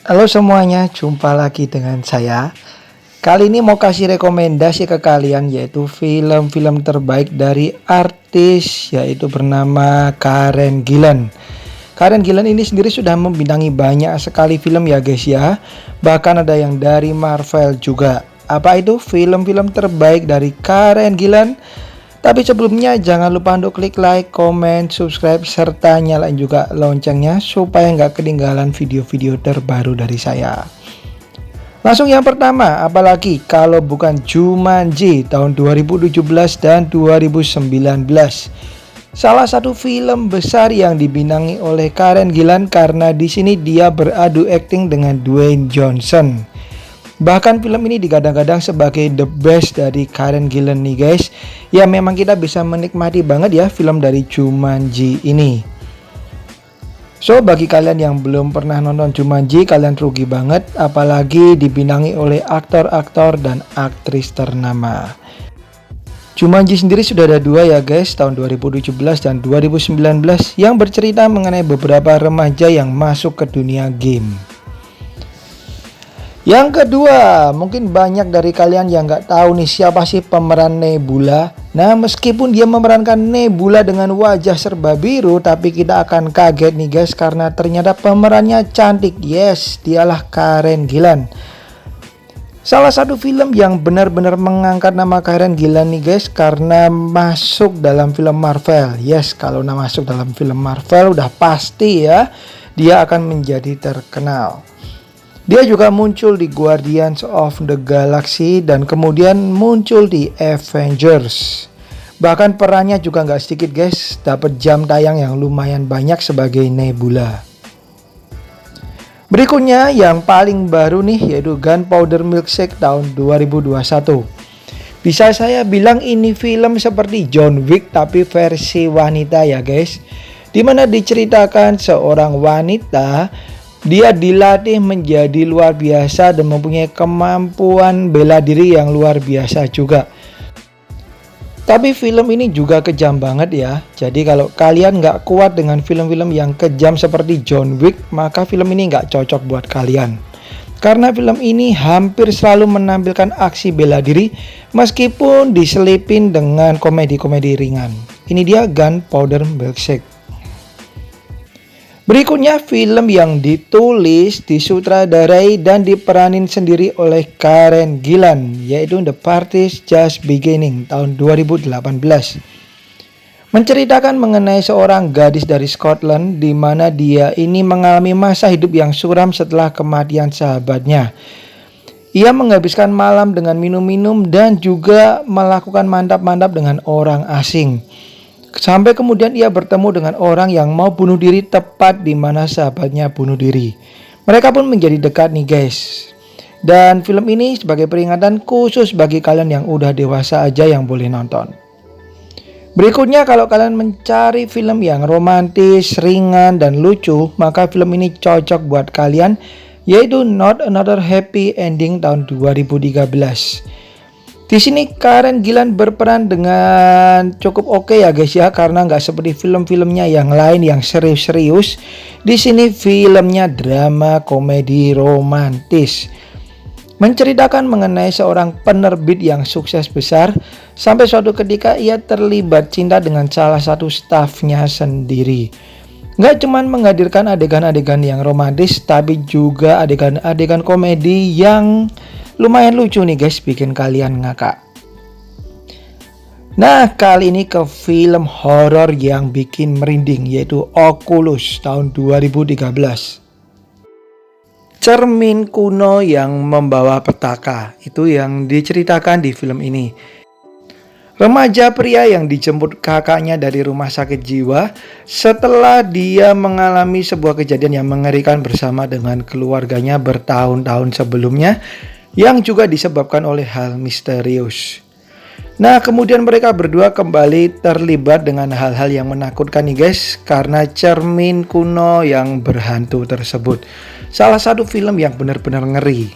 Halo semuanya, jumpa lagi dengan saya. Kali ini mau kasih rekomendasi ke kalian yaitu film-film terbaik dari artis yaitu bernama Karen Gillan. Karen Gillan ini sendiri sudah membintangi banyak sekali film ya guys ya. Bahkan ada yang dari Marvel juga. Apa itu film-film terbaik dari Karen Gillan? Tapi sebelumnya jangan lupa untuk klik like, comment, subscribe, serta nyalain juga loncengnya supaya nggak ketinggalan video-video terbaru dari saya. Langsung yang pertama, apalagi kalau bukan Jumanji tahun 2017 dan 2019. Salah satu film besar yang dibintangi oleh Karen Gillan karena di sini dia beradu akting dengan Dwayne Johnson. Bahkan film ini digadang-gadang sebagai the best dari Karen Gillan nih guys. Ya memang kita bisa menikmati banget ya film dari Jumanji ini. So bagi kalian yang belum pernah nonton Jumanji, kalian rugi banget. Apalagi dibintangi oleh aktor-aktor dan aktris ternama. Jumanji sendiri sudah ada dua ya guys, tahun 2017 dan 2019, yang bercerita mengenai beberapa remaja yang masuk ke dunia game. Yang kedua, mungkin banyak dari kalian yang nggak tahu nih siapa sih pemeran Nebula. Nah, meskipun dia memerankan Nebula dengan wajah serba biru, tapi kita akan kaget nih guys karena ternyata pemerannya cantik. Yes, dialah Karen Gillan. Salah satu film yang benar-benar mengangkat nama Karen Gillan nih guys karena masuk dalam film Marvel. Yes, kalau masuk dalam film Marvel udah pasti ya dia akan menjadi terkenal. Dia juga muncul di Guardians of the Galaxy dan kemudian muncul di Avengers. Bahkan perannya juga nggak sedikit guys, dapat jam tayang yang lumayan banyak sebagai Nebula. Berikutnya yang paling baru nih yaitu Gunpowder Milkshake tahun 2021. Bisa saya bilang ini film seperti John Wick tapi versi wanita ya guys. Dimana diceritakan seorang wanita, dia dilatih menjadi luar biasa dan mempunyai kemampuan bela diri yang luar biasa juga. Tapi film ini juga kejam banget ya. Jadi kalau kalian nggak kuat dengan film-film yang kejam seperti John Wick, maka film ini nggak cocok buat kalian. Karena film ini hampir selalu menampilkan aksi bela diri meskipun diselipin dengan komedi-komedi ringan. Ini dia Gunpowder Milkshake. Berikutnya film yang ditulis, disutradarai dan diperanin sendiri oleh Karen Gillan yaitu The Party's Just Beginning tahun 2018. Menceritakan mengenai seorang gadis dari Scotland di mana dia ini mengalami masa hidup yang suram setelah kematian sahabatnya. Ia menghabiskan malam dengan minum-minum dan juga melakukan mantap-mantap dengan orang asing. Sampai kemudian ia bertemu dengan orang yang mau bunuh diri tepat di mana sahabatnya bunuh diri. Mereka pun menjadi dekat nih guys. Dan film ini sebagai peringatan khusus bagi kalian yang udah dewasa aja yang boleh nonton. Berikutnya kalau kalian mencari film yang romantis, ringan, dan lucu, maka film ini cocok buat kalian yaitu Not Another Happy Ending tahun 2013. Di sini Karen Gillan berperan dengan cukup oke ya guys ya, karena nggak seperti film-filmnya yang lain yang serius-serius. Di sini filmnya drama komedi romantis. Menceritakan mengenai seorang penerbit yang sukses besar sampai suatu ketika ia terlibat cinta dengan salah satu stafnya sendiri. Nggak cuman menghadirkan adegan-adegan yang romantis, tapi juga adegan-adegan komedi yang lumayan lucu nih guys, bikin kalian ngakak. Nah, kali ini ke film horor yang bikin merinding yaitu Oculus tahun 2013. Cermin kuno yang membawa petaka, itu yang diceritakan di film ini. Remaja pria yang dijemput kakaknya dari rumah sakit jiwa setelah dia mengalami sebuah kejadian yang mengerikan bersama dengan keluarganya bertahun-tahun sebelumnya, yang juga disebabkan oleh hal misterius. Nah, kemudian mereka berdua kembali terlibat dengan hal-hal yang menakutkan nih guys, karena cermin kuno yang berhantu tersebut. Salah satu film yang benar-benar ngeri.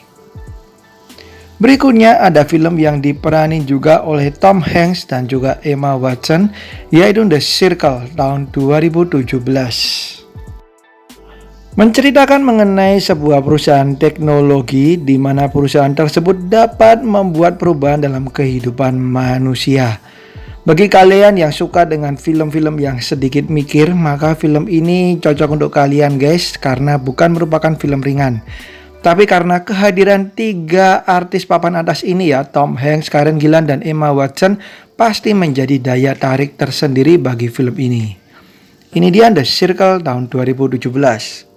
Berikutnya ada film yang diperanin juga oleh Tom Hanks dan juga Emma Watson, yaitu The Circle tahun 2017. Menceritakan mengenai sebuah perusahaan teknologi di mana perusahaan tersebut dapat membuat perubahan dalam kehidupan manusia. Bagi kalian yang suka dengan film-film yang sedikit mikir, maka film ini cocok untuk kalian guys, karena bukan merupakan film ringan. Tapi karena kehadiran 3 artis papan atas ini ya, Tom Hanks, Karen Gillan, dan Emma Watson, pasti menjadi daya tarik tersendiri bagi film ini. Ini dia The Circle tahun 2017.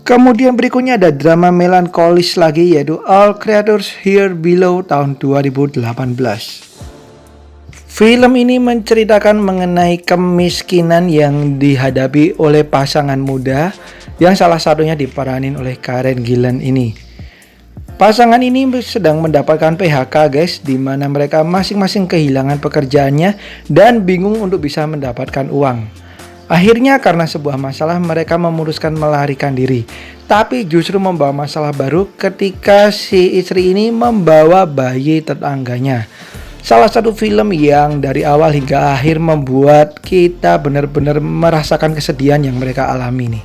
Kemudian berikutnya ada drama melankolis lagi, yaitu All Creatures Here Below tahun 2018. Film ini menceritakan mengenai kemiskinan yang dihadapi oleh pasangan muda yang salah satunya diperanin oleh Karen Gillan ini. Pasangan ini sedang mendapatkan PHK guys, di mana mereka masing-masing kehilangan pekerjaannya dan bingung untuk bisa mendapatkan uang. Akhirnya karena sebuah masalah mereka memutuskan melarikan diri. Tapi justru membawa masalah baru ketika si istri ini membawa bayi tetangganya. Salah satu film yang dari awal hingga akhir membuat kita benar-benar merasakan kesedihan yang mereka alami nih.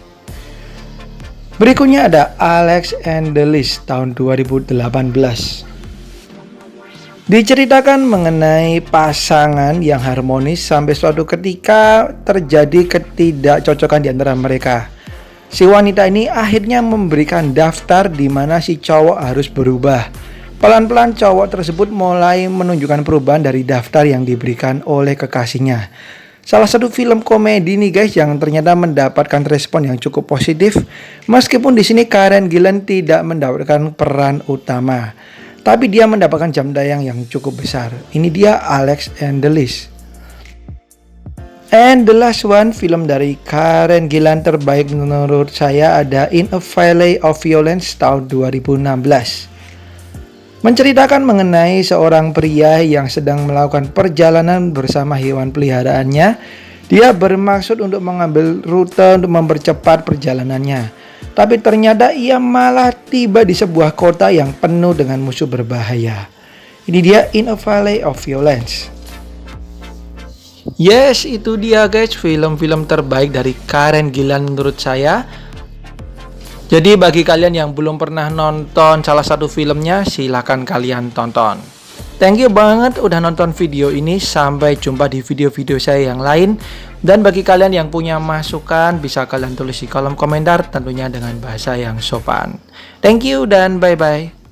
Berikutnya ada Alex and the List tahun 2018. Diceritakan mengenai pasangan yang harmonis sampai suatu ketika terjadi ketidakcocokan di antara mereka. Si wanita ini akhirnya memberikan daftar di mana si cowok harus berubah. Pelan-pelan cowok tersebut mulai menunjukkan perubahan dari daftar yang diberikan oleh kekasihnya. Salah satu film komedi nih guys yang ternyata mendapatkan respon yang cukup positif. Meskipun di sini Karen Gillan tidak mendapatkan peran utama, tapi dia mendapatkan jam tayang yang cukup besar. Ini dia Alex and the List. And the last one, film dari Karen Gillan terbaik menurut saya ada In a Valley of Violence tahun 2016. Menceritakan mengenai seorang pria yang sedang melakukan perjalanan bersama hewan peliharaannya. Dia bermaksud untuk mengambil rute untuk mempercepat perjalanannya. Tapi ternyata ia malah tiba di sebuah kota yang penuh dengan musuh berbahaya. Ini dia In a Valley of Violence. Yes, itu dia guys film-film terbaik dari Karen Gillan menurut saya. Jadi bagi kalian yang belum pernah nonton salah satu filmnya, silahkan kalian tonton. Thank you banget udah nonton video ini. Sampai jumpa di video-video saya yang lain. Dan bagi kalian yang punya masukan, bisa kalian tulis di kolom komentar, tentunya dengan bahasa yang sopan. Thank you dan bye-bye.